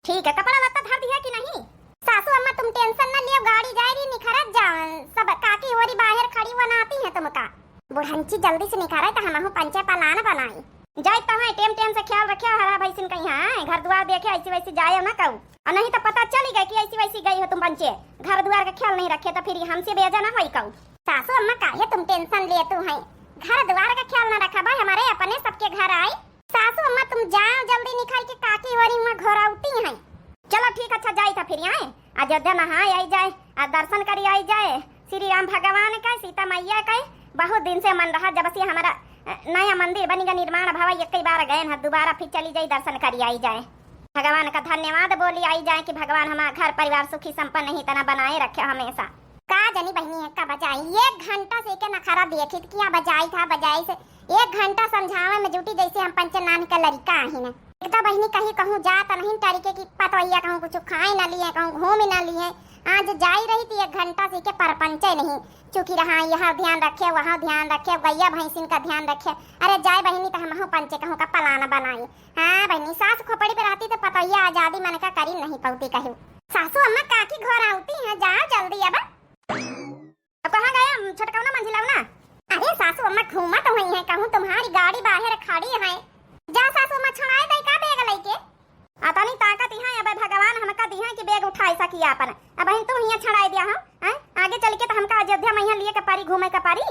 ठीक है, कपड़ा लत्ता धर दिया कि नहीं? सासू अम्मा तुम टेंशन न लियो, गाड़ी जा रही निखरत जाओ, सब काकी होरी बाहर खड़ी बनाती है तुमका। बुढ़ंची जल्दी से निखरे तो हमहु पंचे पलान बनाई जाए तहां टेम टेम से ख्याल रखियो हरा भैसिन कहीं हां घर द्वार देखे ऐसी वैसी जाए ना कहू, और नहीं तो पता चली गई कि ऐसी वैसी गई हो तुम पंचे, घर द्वार का ख्याल नहीं रखे तो फिर हमसे बेजा ना होई कहू। सासू अम्मा काहे तुम टेंशन ले तू है, घर द्वार का ख्याल ना रखा भाई, हमारे अपने सबके घर आई। सासू अम्मा तुम जाओ जल्दी निकल के काकी वाली वहां घर आउती है। चलो ठीक, अच्छा जाई था फिर यहाँ अयोध्या नहा आई जाए, दर्शन करी आई जाए श्री राम भगवान का, सीता मैया का। बहुत दिन से मन रहा जब से हमारा नया मंदिर बनेगा निर्माण भवा, एक कई बार गए ना, दोबारा फिर चली जाए दर्शन करी आई जाए, भगवान का धन्यवाद बोली आई जाए कि भगवान हमारा घर परिवार सुखी संपन्न ही तना बनाए रखे हमेशा। का जनी बहनी है का बजाई 1 घंटा से के नखरा देखी किया बजाई था, बजाई से 1 घंटा समझावे में जुटी जैसे हम पंचनान का लड़का ही ना। एक तो बहनी कहीं कहूँ जाता नहीं तरीके की पतवैया कहूँ कुछ खाए ना लिए, कहूँ घूम ना लिए, आज जाई रही थी 1 घंटा से के परपंचे नहीं चुकी रहा, यहाँ ध्यान रखे वहाँ ध्यान रखे, गैया भैंसिन का ध्यान रखे। अरे जाए बहनी तो हम पंचे कहूँ का पलाना बनाई। हाँ बहनी सास खोपड़ी पे रहती तो पतैया आजादी मन का करी नहीं पाती कहूँ। सासू अम्मा काकी घर आती है, जाओ जल्दी अब कहाँ गया छोटकौना मंझिला ना? अरे सासू अम्मा घूमा तो वही है, कहूँ तुम्हारी गाड़ी बाहर खड़ी है, जा सासू अम्मा छुड़ाए दे का बेग लेके आता नहीं ताकत यहाँ अब भगवान हमका दी है कि बेग उठाई सकी अपन। अब हम तू यहाँ छड़ाई दिया हम आगे चल के तो हमका अयोध्या मैया लिए के पारी घूमे का पारी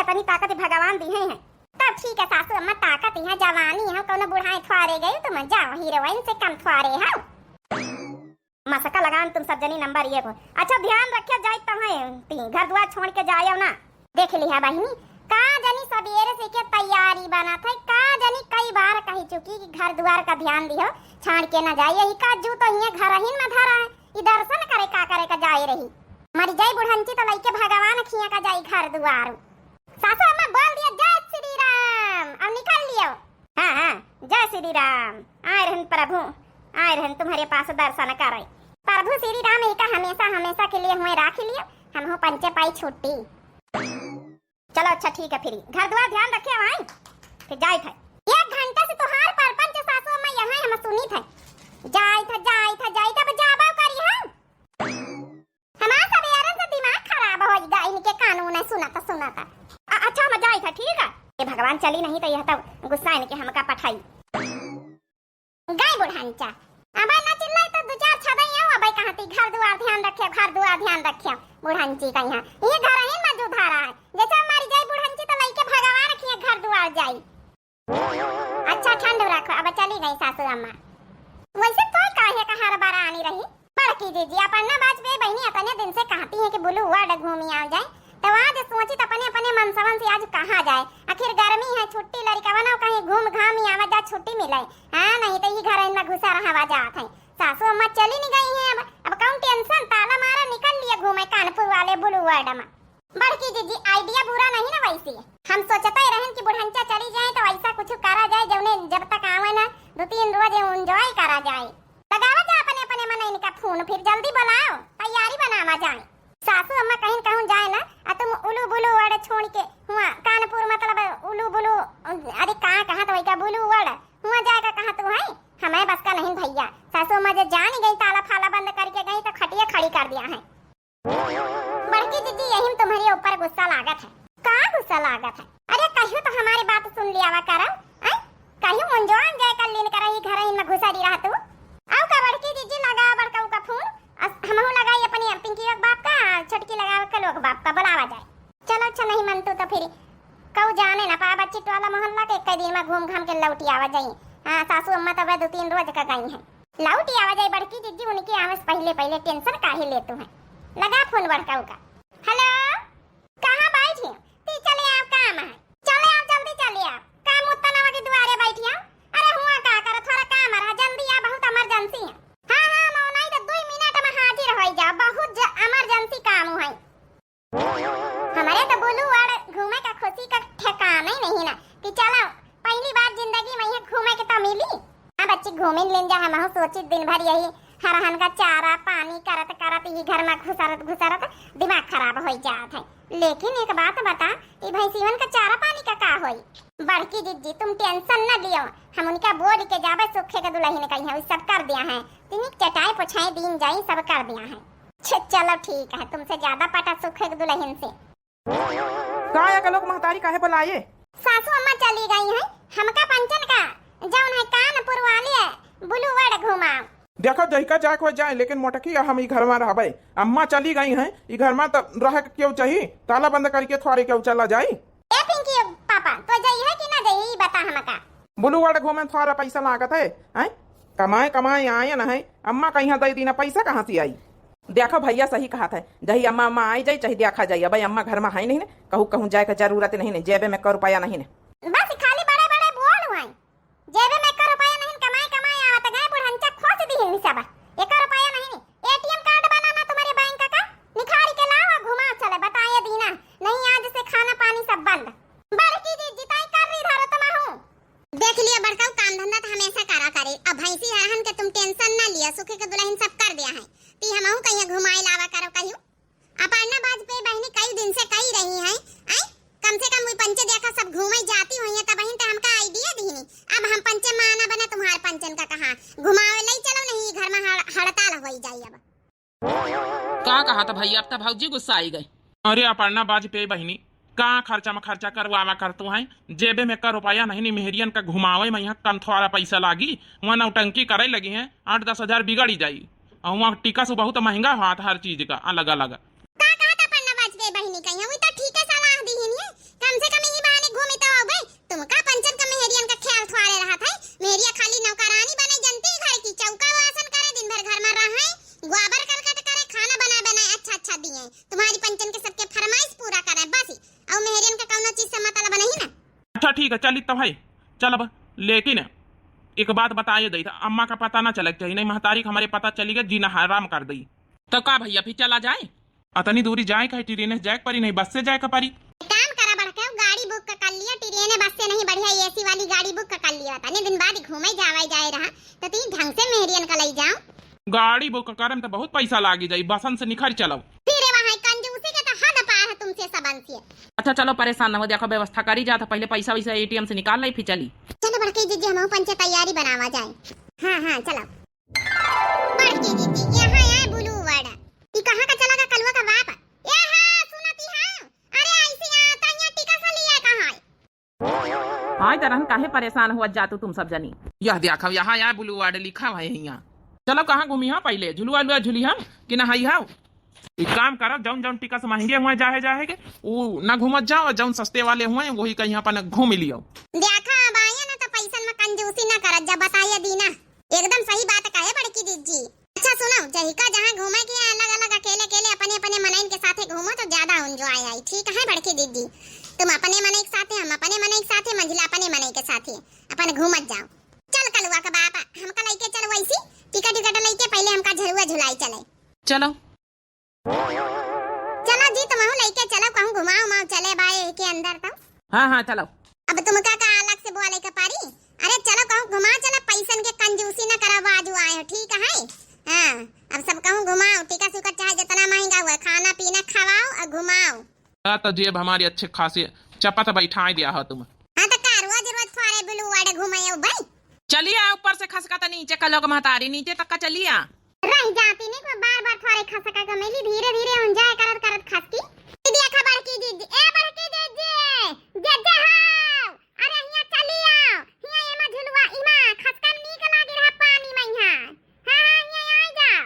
अपनी ताकत भगवान दी है। तब ठीक है सासू अम्मा ताकत यहाँ जवानी है, कोनो बुढ़ाई थवारे गई तुम जाओ हीरोइन से कम थवारे है मसका लगान तुम सब जनी नंबर ये को। अच्छा ध्यान रखे जाए तुम्हें घर द्वार छोड़ के जाओ ना। देख लिया बहनी का जनी सवेरे से के तैयारी बना था, का जनी कई बार कही चुकी कि घर द्वार का ध्यान दियो छाड़ के ना जाए, यही का जू तो यहाँ घर ही में धरा है, दर्शन करे का करे का जाए रही मरी जाई बुढ़ंची तो लइके भगवान खिया का जाई घर द्वार। सासू अम्मा बोल दिया जय श्री राम, अब निकल लियो। हाँ हाँ जय श्री राम, आए रहन प्रभु आए रहन तुम्हारे पास दर्शन करे। प्रभु श्री राम एक हमेशा हमेशा के लिए हुए राख लियो, हम हो पंचे पाई छुट्टी। चलो अच्छा ठीक है फिर घर द्वार ध्यान रखे भाई फिर जाए थे 1 घंटा से तुहार परपंच सासू अम्मा यहाँ हम सुनी थे जाए था जाबा करी हम हमारा सब यार से दिमाग खराब हो गया, इनके कानून है सुनाता अच्छा हम जाए था ठीक है। ये भगवान चली नहीं तो यह तो गुस्सा इनके हमका पठाई गाय बुढ़ांचा अब ना चिल्लाई तो 2-4 छदई आओ अब कहती घर द्वार ध्यान रखे बुढ़ांची का यहाँ ये घर ही मौजूद आ रहा है, जैसे हमारी जाई बुढ़ांची तो लइके भगवान रखिए घर द्वार जाई। अच्छा ठंड रखो अब चली गई सासू अम्मा। वैसे तो काहे का हर बार आनी रही बड़की दीदी अपना वाजपेयी बहनी अपने दिन से कहती है कि बुलू वर्ड घूमी आ जाए, तो आज सोची तो अपने मनसवन से आज कहाँ जाए, आखिर गर्मी है छुट्टी लड़का बनाओ कहीं घूम घाम आवा जा छुट्टी मिले। हाँ नहीं तो ये घर में घुसा रहा जात है। सासू अम्मा चली नहीं गई है, अब कौन टेंशन ताला मारा निकल लिए घूमे कानपुर वाले बुलू वर्ड में। बड़की दीदी आइडिया बुरा नहीं ना, वैसे हम सोचते रहन कि बुढ़ंचा चली जाए तो ऐसा कुछ करा जाए जौने जब तक आवे ना 2-3 रोज एंजॉय करा जाए। लगावा जा अपने मन इनका फोन फिर जल्दी बुलाओ तैयारी बनावा जाए। सासू अम्मा कहीं कहूँ जाए ना तुम उलू बुलू वर्ड छोड़ के हुआ कानपुर मतलब उलू बुलू अरे कहाँ तो वही बुलू वर्ड हुआ जाएगा कहाँ तू है हमें बस का नहीं भैया। सासू अम्मा जब जान गई ताला फाला बंद करके गई तो खटिया खड़ी कर दिया है। बड़की दीदी यही तुम्हारे ऊपर गुस्सा लागत है। का गुस्सा लागत है? अरे कहियो तो हमारी बात सुन लिया करो कहियो मुंजवान जाए कर लेन कर घर में घुसा दी रहा तू आओ का बड़की दीदी लगा बड़का का फोन हमहु लगाई अपनी पिंकी के बाप का छटकी लगा के लोग बाप का बुलावा जाए। चलो अच्छा नहीं मन तो फिर कऊ जाने ना पा बच्ची वाला मोहल्ला के कई दिन में घूम घाम के लौटी आवा जाई। हाँ सासू अम्मा तो 2-3 रोज का गई है लौटी आवा जाए। बड़की दीदी उनकी आवे पहले टेंशन काहे लेतू है। लगा फोन बड़का का। हेलो कहाँ बैठी ती चले आओ काम है चले आओ जल्दी चले आओ काम उतना के द्वारे बैठी आओ। अरे हुआ का कर थोड़ा काम रहा जल्दी आ बहुत इमरजेंसी है। हाँ मौनाई तो 2 मिनट में हाजिर हो जा बहुत इमरजेंसी काम है। हमारे तो बोलू और घूमे का खुशी का ठिकाना ही नहीं ना कि चलो पहली बार जिंदगी में घूमे के तो मिली। हाँ बच्ची घूमे ले जा हम सोची दिन भर यही हरहन का चारा पानी करत ही घर में घुसरत दिमाग खराब हो जात है। लेकिन एक बात बता, ये भैंसीवन का चारा पानी का होई? बड़की दीदी तुम टेंशन न लियो, हम उनका बोल के जाबे सूखे के दुल्हन कही है, सब कर दिया है। तिनी चटाई पुछाई दिन जाई सब कर दिया है। चलो ठीक है, तुमसे ज्यादा पटा सूखे के दुल्हन से। का के लोग महतारी काहे बुलाए? सासू अम्मा चली गई है, हमका पंचन का जौन है कानपुर वाली है बुलुवड़ घुमाओ। देखो जहिका जाए हो जाए, लेकिन मोटकी हम ई घर में रहबे। अम्मा चली गई हैं, ई घर में तो रह के क्यों चाहिए? ताला बंद करके थोड़े क्यों चला जाई? ए पिंकी पापा तो जाई है कि ना जाई बता हमका। बुलुवड़ घूमे थोड़ा पैसा लागत है, हैं? कमाए कमाए आए न है, अम्मा कहीं दे दी ना, पैसा कहाँ से आई? देखो भैया सही कहा था, जही अम्मा अम्मा आई जाए चाहे देखा जाइए। भाई अम्मा घर में है नहीं, कहूँ कहूँ जाए का जरूरत नहीं, जेबे में 1 रुपया नहीं। बस खाली बड़े बड़े बोल हुआ जेबे में 1 रुपया नहीं, कमाए कमाए आवत गए बुढ़ंचा खोज दी है सब। 1 रुपया नहीं, एटीएम कार्ड बनाना तुम्हारे बैंक का, निखारी के लाओ घुमा चले बताए दीना, नहीं आज से खाना पानी सब बंद। बड़की जी जिताई कर रही धारो तुम हूं देख लिया, बड़का काम धंधा तो हमेशा करा करे। अब भैंसी हरहन के तुम टेंशन ना लिया, सुखे के दुल्हन सब कर दिया है। ती हमहू कहीं घुमाए लावा करो कहियो। अपर्णा बाजपेयी बहनी कई दिन से कही रही है, आई कम से कम पंचे देखा सब घूमे जाती हुई है, तब बहन ते हमका आईडिया दी नहीं। अब हम पंचे माना बना तुम्हारे पंचन का कहा घुमावे ले चलो, नहीं घर में हड़ताल हो जाई। अब का कहा था भैया? अब तो भौजी गुस्सा आई गई। अरे अपर्णा बाजपेयी बहनी, कहाँ खर्चा में खर्चा करवावा कर तू है? जेबे में 1 रुपया नहीं, मेहरियन का घुमावे में यहाँ कम थोड़ा पैसा लागी, वहाँ नौटंकी करे लगी है, 8-10 हजार बिगड़ी जाई। और वहाँ टिका से बहुत महंगा हुआ था हर चीज का अलग अलग। बहनी कहीं हुई तो ठीक है, सलाह दी ही नहीं, कम से कम यही बहाने घूमी तो आओ गए। तुमका पंचन का मेहरियन का ख्याल थोड़े रहा था। मेहरिया खाली नौकरानी बने, जनती घर की चौका वासन करे, दिन भर घर में रहे, गोबर करकट करे, खाना बना अच्छा दिए, तुम्हारी पंचन के सबके फरमाइश पूरा करे बस। और मेहरियन का कौनो चीज से मतलब नहीं ना। अच्छा ठीक है, चली तो भाई चल। अब लेकिन एक बात बताइए दी, अम्मा का पता ना चले चाहिए, नहीं महतारी हमारे पता चली गई जीना हराम कर दी। तो का भैया फिर चला जाए? अतनी दूरी जाए का ट्रेन से जाए परी, नहीं बस से जाए का परी। काम करा बढ़ के गाड़ी बुक कर लिया, ट्रेन बस से नहीं, बढ़िया एसी वाली गाड़ी बुक कर लिया। तने दिन बाद घूमे जावे जाए रहा तो तीन ढंग से मेहरियन का ले जाओ। गाड़ी बुक करम तो बहुत पैसा लागी जाई, बसन से निखर चलो। फिर वहां कंजूसी के तो हद पार है तुमसे सबन से। अच्छा चलो परेशान न हो, देखो व्यवस्था करी जाता, पहले पैसा वैसा एटीएम से निकाल ली फिर चली। चलो बड़की दीदी हम पंचे तैयारी बनावा जाए। हाँ चलो बड़की दीदी यहाँ आए बुलुवड़। ई कहाँ का चला का कलवा का बाप? हाँ तरह काहे परेशान हुआ जातू तुम सब जनी? यह देखो यहाँ यहाँ बुलुवड़ लिखा है यहाँ। चलो कहाँ घूमी हाँ पहले झुलुआ झुली हम कि ना हाई हाउ। एक काम करो, जौन जौन टिकट महंगे हुए जाहे वो ना घूमत जाओ, जौन सस्ते वाले हुए वही कहीं अपन घूम लियो। देखा अब आया ना तो पैसा में कंजूसी ना करत, जब बताइए दीना एकदम सही बात कहे बड़की दीदी। अच्छा सुनो, जहिका जहाँ घूमे के अलग अलग अकेले अकेले अपने अपने मनइन के साथे घूमो तो ज्यादा एंजॉय आई। ठीक है बड़की दीदी, तुम अपने मनई के साथे, हम अपने मनई के साथे, मंजिला अपने मनई के साथे अपन घूमत जाओ। चल कलुआ का बाप हमका लेके चल, वैसी टिकट लेके पहले हमका झरुआ झुलाई चले। चलो चलो जी, तुम लेके चलो कहूँ घुमाओ चले बाए के अंदर तो। हाँ चलो। अब तुमका का अलग से बोले के पारी? अरे चलो कहूँ घुमा चलो, पैसन के कंजूसी न करा, बाजू आए हो ठीक है। हाँ अब सब कहूँ घुमाओ, टिकट सुकट चाहे जितना महंगा हुआ, खाना पीना खवाओ और घुमाओ। तो जेब हमारी अच्छे खासे चपत बैठा दिया हो तुम। हाँ तो का रोज थोड़े बुलुवड़ घुमाए भाई। चलिए ऊपर से खसका तो नीचे का लोग महतारी नीचे तक का चलिए। रह जाती नहीं कोई बार थोड़े खसका का मेली, धीरे धीरे उन जाए करत खसकी। दीदी खबर की दीदी, ए बड़की दीदी जे हां, अरे हिया चली आओ, हिया एमा झुलवा इमा खसका नीक लागी रहा पानी में यहां। हां हिया आ जाओ,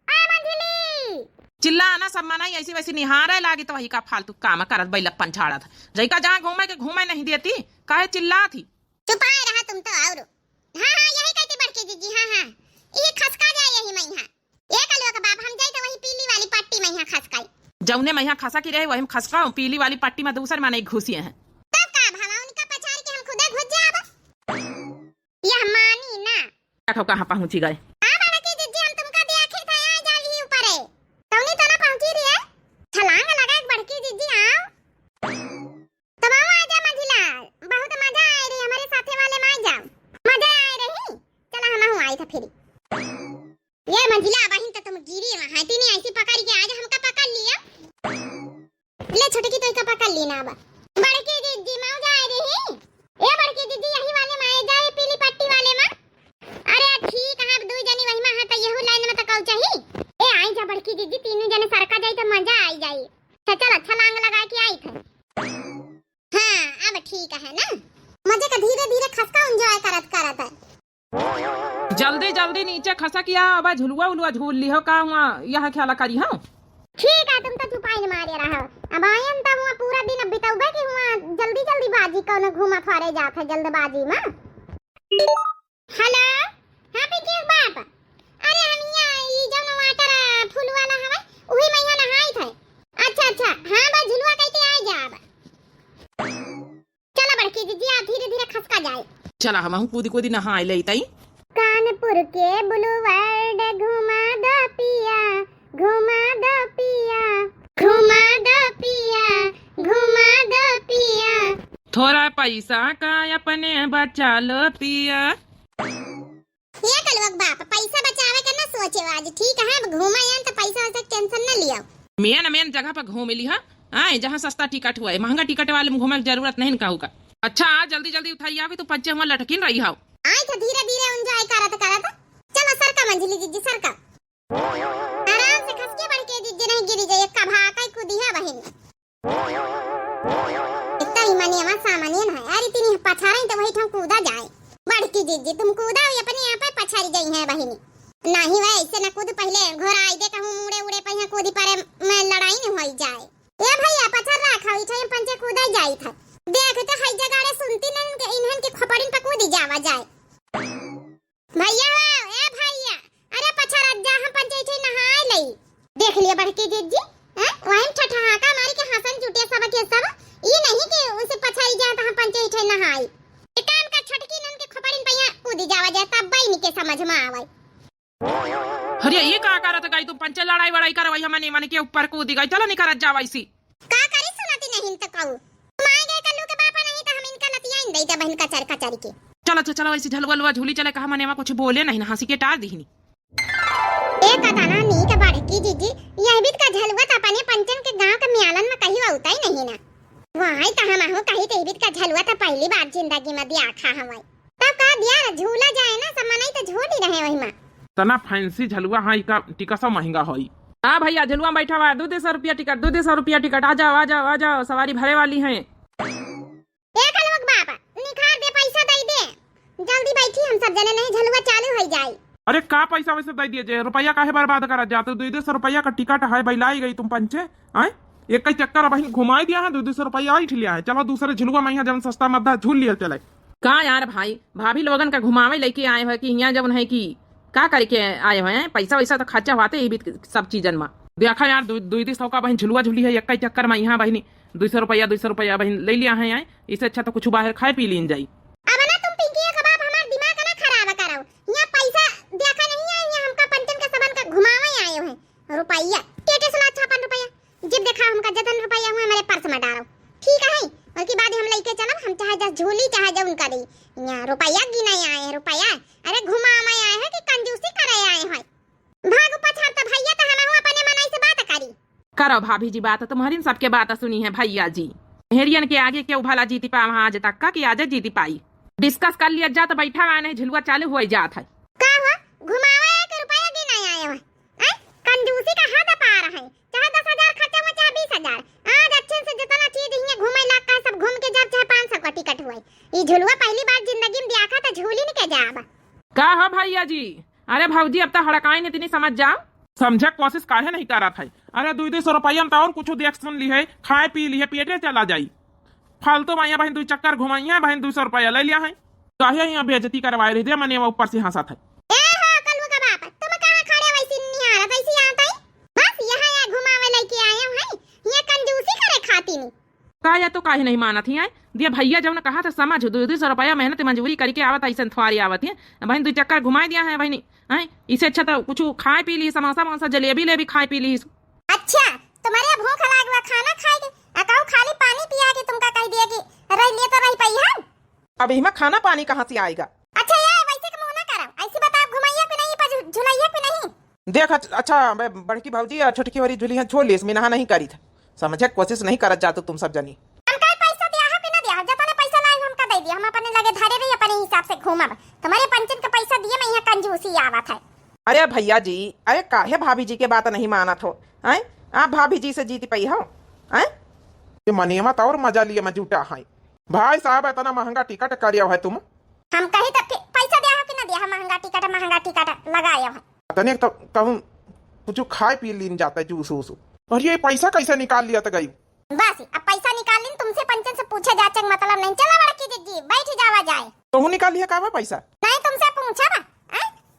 ए मंझली चिल्ला ना सब मनाई ऐसी वैसी निहारे लागी तो वही का फालतू काम करत बैलप्पन छाड़ा था। जैका जहाँ घूमे के घूमे नहीं देती, काहे चिल्ला थी? चुपाए रहा तुम तो। और हां यही कहती बड़की दीदी। हां ये खसका जाए यही में यहां, एक अलवा का बाप हम जाए तो वही पीली वाली पट्टी में यहां खसकाई। जौने में यहाँ खसा की रहे वही खसका पीली वाली पट्टी में दूसरे में नहीं घुसी है। तब का भावा उनका पछाड़ के हम खुदे घुस जाब। यह मानी ना देखो कहाँ पहुंची गए। हां बड़की दीदी हम तुमका देखे थे आ जाली ऊपर है, तौनी तो ना पहुंची रही है। छलांग लगा एक बड़की दीदी आओ, तब आओ आ जा मंजिला, बहुत मजा आ रही हमारे साथे वाले में आ जाओ, मजा आ रही। चला हम आई था फिर ये मंजिला बहन तो तुम गिरी वहां थी नहीं, ऐसी पकड़ के आज हमका पकड़ लिया। ले छोटे की ना बा। बड़की दीदी माँ जाए रही। ए बड़की दीदी यही वाले माए जाए पीली पट्टी वाले माँ। अरे ठीक है, अब दो जनी वही माँ है तो यहू लाइन में तो कहू चाहिए। ए आई जा बड़की दीदी, तीनों जने सरका जाई तो मजा आई जाई। चल अच्छा लांग लगा के आई थे। हाँ अब ठीक है ना, मजे का धीरे धीरे खसका एंजॉय करत करत है। जल्दी जल्दी नीचे खसा किया, अब झुलुआ उलुआ झूल ली हो का हुआ, यह ख्याल करी हाँ। ठीक है, तुम तो छुपाई मारे रहो। अब आयन तब हुआ पूरा दिन अब बिताऊबे कि हुआ जल्दी जल्दी बाजी कोनो घूमा फारे जात है जल्दबाजी में। हेलो हाँ पिंकी बाप, अरे हम यहाँ ई जब वाटर फूल वाला हवे उही में यहाँ नहाई थे। अच्छा हाँ बस झुलवा कहते आ जा। अब चलो बड़की दीदी आप धीरे धीरे खसका जाए। चला हम कूदी कूदी नहाए ले तई। कानपुर के ब्लू वर्ल्ड घुमा दो पिया, घुमा दो पिया, घुमा दो पिया, घुमा दो पिया। थोड़ा पैसा का अपने बचा लो पिया। ये कलवक बाप पैसा बचावे के ना सोचे आज, ठीक है अब घूमा यान तो पैसा वैसा टेंशन न लियो। मेन जगह पर घूम ली है आए जहाँ सस्ता टिकट हुआ है, महंगा टिकट वाले में घूमने की जरूरत नहीं कहूँगा। अच्छा जल्दी जल्दी उठाई आवे तो पच्चे हुआ लटकिन रही हो। आई तो धीरे धीरे एंजॉय करत चलो सरका मंजिली दीदी सरका, आराम से खस के बढ़ के दीदी नहीं गिरी जाए कभा का कूदी है बहन। इतना ही मानिए सामान्य है यार, इतनी पछाड़ी तो वही ठम कूदा जाए। बढ़की दीदी तुम कूदा हुई अपने यहाँ पे पछाड़ी गई है बहनी, नहीं वह ऐसे न कूद पहले घोड़ा आई दे कहूँ मुड़े उड़े पे कूदी पर मैं लड़ाई न हो जाए। ए भैया पछाड़ रखा हुई छे पंचे कूदा जाई था, देख तो हई जगह सुनती नहीं के इन्हन के खपड़िन पे कूदी जावा जाए। भैया ए भैया अरे पछाड़ जा हम पंचे छे नहाए लई। देख लिया बढ़की दीदी हैं वहीं ठठहाका मारी के हंसन जुटे सब के सब, ये नहीं कि उसे पछाड़ी जाए तो हम पंचे छे नहाई। काम का छटकी नन के खपड़िन पे कूदी जावा जाए तब बाई के समझ में आवे। अरे ये का करत गई तुम पंचे लड़ाई वड़ाई करवाई हमने मन के ऊपर कूदी गई, चलो नहीं करत जावा इसी का करी सुनाती नहीं तो कहू मां गए कल्लू के पापा नहीं तो हम इनका लतिया इन देता बहन कचर कचर के। चलो चलो ऐसी झलवा लुआ झूली चले कहा मने कुछ बोले नहीं ना हंसी के टार दीनी। एक कताना नी के बड़की दीदी यह भी का झलवा त अपने पंचन के गांव के म्यालन में कहीं होता ही नहीं ना, वहां त हम हो कहीं ते भी का झलवा त पहली बार जिंदगी में दिया खा हवाई तब का दिया झूला जाए ना सब नहीं तो झूल ही रहे वही में तना फैंसी झलुआ हाई का टिकट सब महंगा होई। हाँ भैया झलुआ बैठा हुआ 200 रुपया टिकट, 200 रुपया टिकट, आ जाओ आ जाओ आ जाओ सवारी भरे वाली है। एक लोग बाबा निखार दे पैसा दे दे जल्दी बैठी हम सब जने नहीं झलुआ चालू हो जाए। अरे का पैसा वैसे दे दिए जे रुपया काहे बर्बाद करा जाते, 200 रुपया का टिकट है भाई लाई गई तुम पंचे आए एक कई चक्कर बहन घुमाई दिया है 200 रुपया आई लिया है। चलो दूसरे झुलुआ में जब सस्ता मद्दा झूल लिया चले। का यार भाई भाभी लोगन का घुमावे लेके आए हो कि यहाँ जब है कि का करके आए हुए हैं, पैसा वैसा तो खर्चा होते ही भी सब चीजन में। देखा यार 200 का बहन झुलुआ झूली है एक चक्कर में यहाँ बहनी 200 रुपया बहन ले लिया है यहाँ, इससे अच्छा तो कुछ बाहर खाए पी लीन जाई। अब ना तुम पिंकी का बाप हमार दिमाग ना खराब करो, यहाँ पैसा देखा नहीं है, यहाँ हमका पंचन का सबन का घुमावे आए हैं रुपया टेटे सुला 56 रुपया जब देखा हमका जतन रुपया हुआ मेरे पर्स में डालो ठीक है उसके बाद हम लेके चलब हम चाहे जब झूली चाहे जब उनका दी यहाँ रुपया गिना आए हैं रुपया अरे घुमावे आए हैं कि कंजूसी करे आए हैं। भाग पछाड़ तो भैया तो हम अपने मनाई से बात करी करो भाभी जी बात तुम्हारी सबके बात सुनी है भैया जी, हेरियन के आगे क्यों भला जीती पा वहाँ आज तक का कि आज जीती पाई डिस्कस कर लिया जा तो बैठा हुआ नहीं झुलुआ चालू हो जात है। का हुआ घुमावे आए कि रुपया गिना आए हैं कंजूसी का हद पार है, चाहे 10,000 खर्चा हो चाहे 20,000 आज अच्छे से जितना चीज यहाँ घूमे लाग का सब घूम के जब चाहे 500 का टिकट हुआ ये झुलुआ पहली बार जिंदगी में देखा तो झूली नहीं के जाब का हो भैया जी। अरे भाजी अब तो हड़काई ने इतनी समझ जाओ समझे कोशिश काहे नहीं करा था। अरे 200 रुपया में तो और कुछ देख सुन ली है खाए पी ली है पेटे चला जाई फालतू माइया बहन 2 चक्कर घुमाई है बहन 200 रुपया ले लिया है काहे यहाँ बेइज्जती करवाए रही थे मने ऊपर से हंसा था। का या तो काहे नहीं माना थी दिया भैया जब ने कहा था समझ 200 रुपया मेहनत मजबूरी करके आवत ऐसा थवारी आवत है बहन 2 चक्कर घुमा दिया है बहनी है इससे अच्छा तो कुछ खाए पी ली समोसा वमोसा जलेबी ले भी खाए पी ली। अच्छा तुम्हारे भूख लागवा खाना खाएगे अकाउ खाली पानी पिया के तुमका कह दिया कि रह लिए तो रह पाई हम अब इमा खाना पानी कहाँ से आएगा। अच्छा यार वैसे का मुंह ना करो ऐसे बताओ घुमाइया पे नहीं पर झुलाइया पे नहीं देख। अच्छा बड़की भाजी छोटकी वाली झूली छोड़ ली इसमें नहा नहीं करी था समझे कोशिश नहीं करत जातो तुम सब जनी। दिया, हम अपने लगे धरे रही अपने हिसाब से घूमब। तुम्हारे पंचन का पैसा दिए मैं यहाँ कंजूसी आवत है। अरे भैया जी, अरे काहे भाभी जी के बात नहीं मानत हो? हैं आप भाभी जी से जीती पई हो? हैं ये मनियमत और मजा लिए मैं जुटा है। भाई साहब इतना महंगा टिकट करियो है तुम? हम कही तो पैसा दिया हो कि ना दिया हो? महंगा टिकट लगाया है। तने तो कहूँ कुछ खाए पी लीन जाता है जूस वूस। और ये पैसा कैसे निकाल लिया तो गई? बस अब पैसा निकाल लीन, तुमसे पंचन से पूछे जाचक मतलब नहीं। चला बड़की जी बैठ जावा जाए। तो निकाल लिया का पैसा? नहीं तुमसे पूछा बा,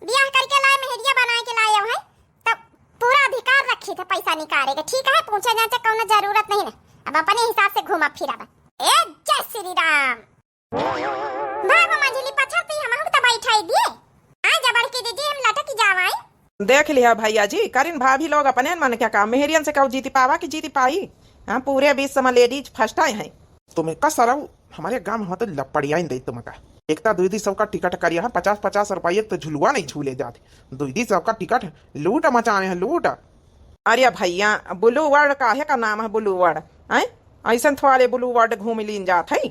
ब्याह करके लाए मेहरिया बना के लाए है तो पूरा अधिकार रखी थे पैसा निकाले के। ठीक है, पूछे जाचक कोनो जरूरत नहीं है। अब अपने हिसाब से घूमा फिरा बा। ए जय श्री राम। भागो मंझली पछाती हम तो बैठाई दिए। आ जा बड़की जी हम लटक जावाई। देख लिया भैया जी, करीन भाभी लोग अपने मन क्या काम मेहरियन से कहू जीती पावा कि जीती पाई? हाँ पूरे 20 समय लेडीज फर्स्ट आए हैं। तुम्हें का सराऊ हमारे गांव में तो लपड़िया ही दे तुम्हें। एकता 2-2 का टिकट करिए 50-50 रुपये तो झुलवा नहीं झूले जाते। 2-2 का टिकट लूट मचाए हैं लूट। अरे भैया ब्लू वर्ड काहे का नाम है ब्लू वर्ड? हैं ऐसा थोड़े ब्लू वर्ड घूम लीन जात है।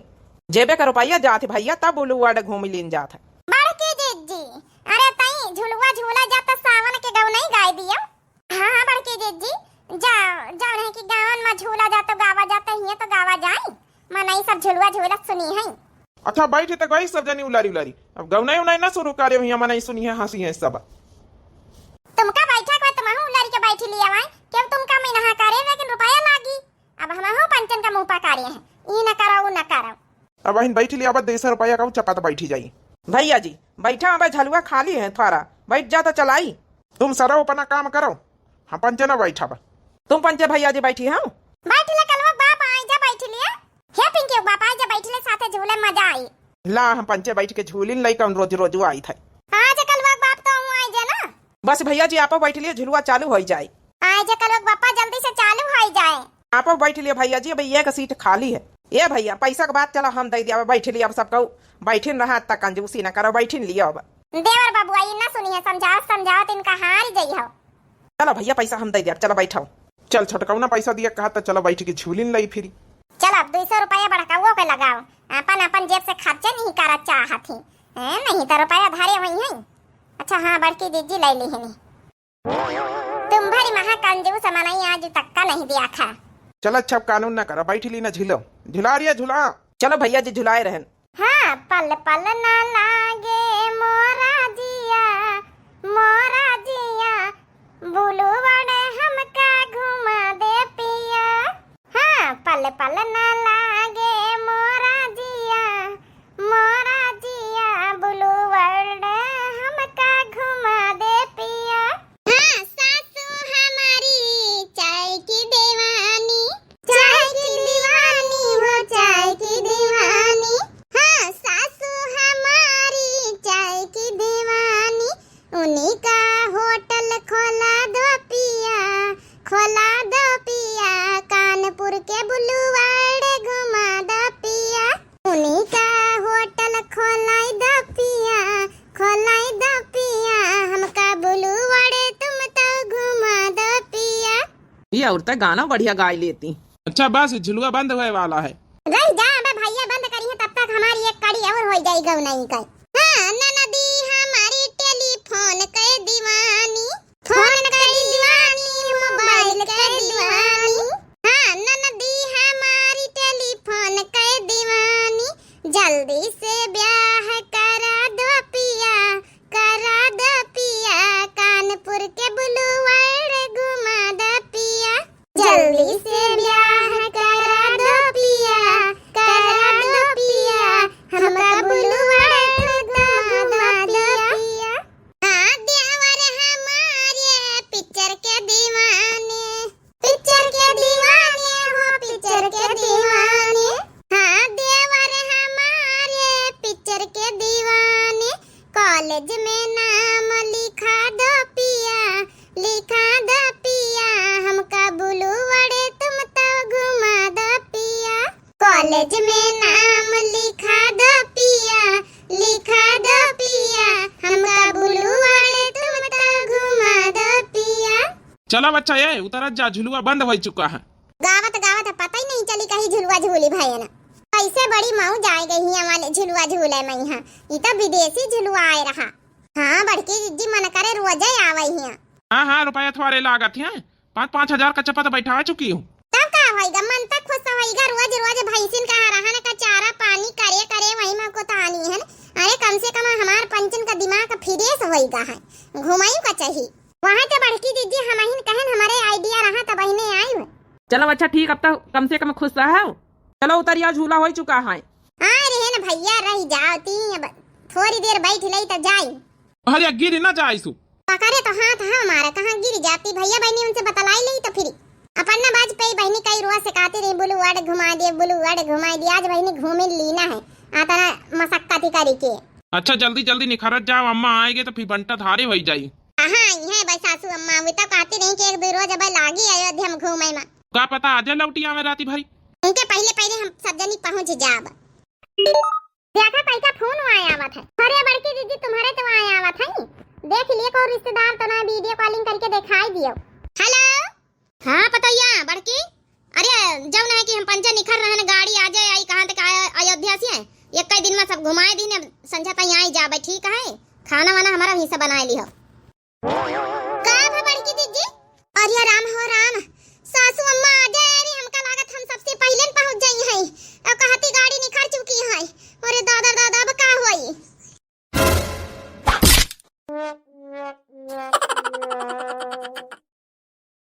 जेबे का रुपया जाते भैया तब ब्लू वर्ड घूम लीन जात है। बड़की जी अरे तई झुलवा झूला जाता सावन के गौ नहीं गाय दिया। हाँ बड़की जी जाओ नहीं कि गावन में झूला जाता गावा जाता ही तो गावा जाए। मनई सब झुलवा झूला सुनी है। अच्छा बैठे तो गई सब जनी उलारी उलारी। अब गौनाई उनाई ना शुरू करे भैया मनई सुनी है हंसी है सब। तुमका बैठा को तुम उलारी के बैठी लिया भाई क्यों तुमका मैं नहा करे लेकिन रुपया लागी। अब हम हो पंचन का मुंह पकारे हैं ई न कराओ न कराओ। अब बहन बैठी लिया अब 200 रुपया का चपा तो बैठी जाई। भैया जी बैठा अब झलुआ खाली है थोड़ा बैठ जा तो चलाई। तुम सरो अपना काम करो हम पंचना बैठा बा। तुम पंचे भैया जी बैठी हाँ बैठ ले कलवा बाप आई जा बैठ लिया। हे पिंकी बाप आई जा बैठ ले साथे झूले मजा आई। ला हम पंचे बैठ के झूलिन लई कौन रोज रोज आई था। आज कलवा बाप तो हूं आई जा ना। बस भैया जी आप बैठ लिए झुलुआ चालू हो जाए। आज कलवा बापा जल्दी से चालू हो जाए। आप बैठ लिए भैया जी अब एक सीट खाली है। ये भैया पैसा के बाद चलो हम दे दिया बैठ लिया। अब सबको बैठिन रहा तक कंजूसी न करो बैठिन लिया। अब देवर बाबू आई ना सुनी है समझाओ तो इनका हार गई हो। चलो भैया पैसा हम दे दिया चलो बैठाओ। चल छोटकाऊ ना पैसा दिया कहा तो चलो बैठ के झूलिन लई फिरी। चल अब 200 रुपया बढ़काओ के लगाओ। अपन जेब से खर्चा नहीं करा चाहती नहीं तो रुपया धारे वही है। अच्छा हाँ बड़की दीदी ले ली है तुम भरी महा कंजूस मनाई आज तक का नहीं दिया खा। चल अच्छा कानून ना करो बैठी ली ना झूलो झुला रही है झुला। चलो भैया जी झुलाए रहन। हाँ पल पल ना लागे मोरा जिया बुलू बड़े हमका घुमा दे पिया। हाँ पल पल ना लागे मोरा जिया बुलू बड़े हमका घुमा दे पिया। हाँ सासू हमारी चाय की दीवानी हो चाय की दीवानी। हाँ सासू हमारी चाय की दीवानी उन्हीं का होटल खोला दो पिया कानपुर के बुलुवाड़े घुमा दो पिया। उन्हीं का होटल खोलाई दो पिया हमका बुलुवाड़े तुम तो घुमा दो पिया। ये औरतें गाना बढ़िया गा लेती। अच्छा बस झुलुआ बंद होए वाला है। रह जा अबे भैया बंद करी है तब तक हमारी एक कड़ी और हो जाएगी गौनाई का। हाँ ननदी हमारी टेलीफोन के दीवानी मोबाइल के दीवानी। हाँ ननदी हमारी टेलीफोन के दीवानी जल्दी से ब्याह करा दो पिया कानपुर के बुलुवाड़े घुमा दो पिया। जल्दी से ब्याह करा दो पिया हमका बुलुवाड़े घुमा दो पिया। हाँ देवर हमारे पिक्चर के दीवाने हाँ देवर हमारे पिक्चर के दीवाने कॉलेज में नाम लिखा दो पिया हमका बुलुवाड़े तुम तो घुमा दो पिया। कॉलेज में नाम लिखा दो पिया हमका बुलुवाड़े तुम तो घुमा दो पिया। चला बच्चा ये उतर जा झुलुआ बंद हो चुका है। गावत पता ही नहीं चली कहीं झुलवा झूली भाई ना। कैसे बड़ी मऊ जाए गई है वाले झुलुआ झूले में यहाँ। ये तो विदेशी झुलुआ आए रहा। हाँ बड़की दीदी मन करे रोज ही आवे यहाँ। हाँ हाँ, रुपया थोड़े लागत है, 5-5 हजार का चप्पा तो बैठा चुकी हूँ। तब का होएगा, मन तक खुश होएगा। रोज रोज भैंसिन का रहा न का चारा पानी करे करे वही में को तानी है। अरे कम से कम हमार पंचन का दिमाग फ्रेश होएगा है, घुमाई का चाहिए वहाँ। तो बड़की दीदी हमारी कहन हमारे आइडिया रहा तब बहने आई हुए। चलो अच्छा ठीक, अब तो कम से कम खुश रहो। चलो उतरिया, झूला हो चुका है। अरे न भैया रह जाओ ती, अब थोड़ी देर बैठ लई तो जाई। अरे गिर ना जाए सु पकड़े तो हाथ है हमारा, कहाँ गिर जाती भैया बहनी, उनसे बतलाई ली तो फिर अपन न बाज पे बहनी कई रोज से कहती रही बुलू अड़ घुमा दे, बुलू अड़ घुमा दे। आज बहनी घूमे लीना है, आता ना मशक्कत करी के। अच्छा जल्दी जल्दी निखरत जाओ, अम्मा आएगे तो फिर बंटा धारे हो जाई। हाँ ये बस सासू अम्मा वे तो कहती रही कि एक दो रोज अब लागी अयोध्या में घूमे में। का पता आजे लौटी आवे राती भाई। उनके पहले पहले हम सब जनी पहुंच जाब। देखा कैसा फोन आया हुआ था। अरे बड़की दीदी तुम्हारे तो आया हुआ था, देख लिए को रिश्तेदार तो ना वीडियो कॉलिंग करके दिखाई दियो। हेलो हाँ पतैया बड़की, अरे जब ना है कि हम पंचा निखर रहे हैं, गाड़ी आ जाए आई कहां तक अयोध्या से है, एक कई दिन में सब घुमाए दी ने संझा तई आई जाबे। ठीक है, खाना वाना हमारा हिस्सा बनाए लियो। का बड़की दीदी? अरे राम हो